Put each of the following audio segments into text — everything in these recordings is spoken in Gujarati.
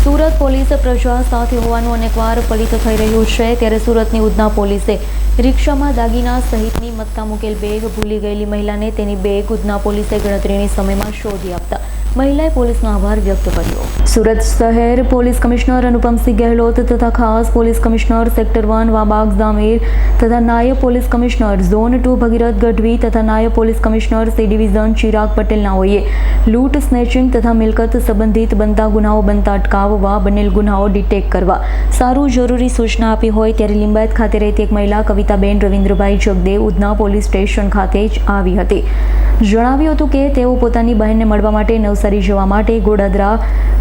સુરત પોલીસ પ્રજા સાથે હોવાનું અનેકવાર ફલિત થઈ રહ્યું છે, ત્યારે સુરતની ઉધના પોલીસે રિક્ષામાં દાગીના સહિતની મત્તા મૂકેલ બેગ ભૂલી ગયેલી મહિલાને તેની બેગ ઉધના પોલીસે ગણતરીની સમયમાં શોધી આપતા મહિલાએ પોલીસનો આભાર વ્યક્ત કર્યો. સુરત શહેર પોલીસ કમિશનર અનુપમસિંહ ગહેલોત તથા ખાસ police commissioner sector 1 Wabang Jamir તથા નાયબ police commissioner zone 2 Bhagirath Gadhvi તથા નાયબ police commissioner C division Chirag પટેલનાઓએ લૂંટ, સ્નેચિંગ તથા મિલકત સંબંધિત બનતા ગુનાઓ બનતા અટકાવવા, બનેલ ગુનાઓ ડિટેક્ટ કરવા સારું જરૂરી સૂચના આપી હોય ત્યારે લિંબાયત ખાતે રહેતી એક મહિલા કવિતાબેન રવિન્દ્રભાઈ જગદેવ ઉધના પોલીસ સ્ટેશન ખાતે જ આવી હતી. જણાવ્યું હતું કે તેઓ પોતાની બહેનને મળવા માટે નવસારી જવા માટે ગોડાદરા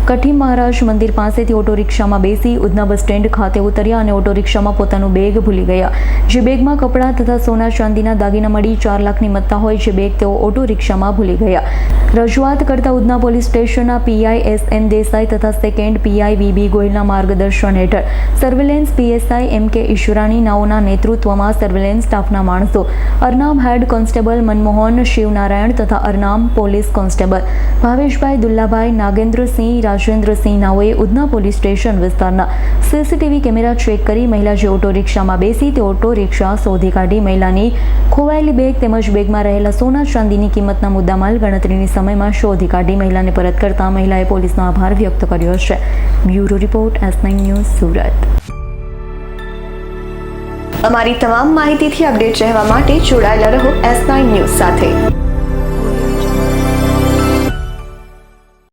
કઠી મહારાજ મંદિર પાસેથી ઓટો રિક્ષામાં બેસી ઉધના બસ સ્ટેન્ડ ખાતે ઉતર્યા અને ઓટો રિક્ષામાં પોતાનું બેગ ભૂલી ગયા. જે બેગમાં કપડાં તથા સોના ચાંદીના દાગીના મળી 4 લાખની મત્તા હોય જે બેગ તેઓ ઓટો રિક્ષામાં ભૂલી ગયા. રજૂઆત કરતા ઉધના પોલીસ સ્ટેશનના પીઆઈ એસ.એન. દેસાઈ તથા સેકન્ડ પીઆઈ વી.બી. ગોહિલના માર્ગદર્શન હેઠળ સર્વેલન્સ પીએસઆઈ એમ.કે. ઈશ્વરાણી નાઓના નેતૃત્વમાં સર્વેલન્સ સ્ટાફના માણસો અરનામ હેડ કોન્સ્ટેબલ મનમોહન શિવનારાયણ તથા અરનામ પોલીસ કોન્સ્ટેબલ ભાવેશભાઈ દુલ્લાભાઈ નાગેન્દ્રસિંહ રાજેન્દ્રસિંહ નાઓએ ઉધના પોલીસ સ્ટેશન વિસ્તારના સીસીટીવી કેમેરા ચેક કરી મહિલા જે ઓટો રિક્ષામાં બેસી તે ઓટો રિક્ષા શોધી કાઢી મહિલાની ખોવાયેલી બેગ તેમજ બેગમાં રહેલા સોના ચાંદીની કિંમતના મુદ્દામાલ ગણતરીની સમયમાં શોધી કાઢી મહિલાને પરત કરતા મહિલાએ પોલીસનો આભાર વ્યક્ત કર્યો છે. Bureau report S9 news Surat. અમારી તમામ માહિતીથી અપડેટ રહેવા માટે જોડાયેલા રહો S9 ન્યૂઝ સાથે.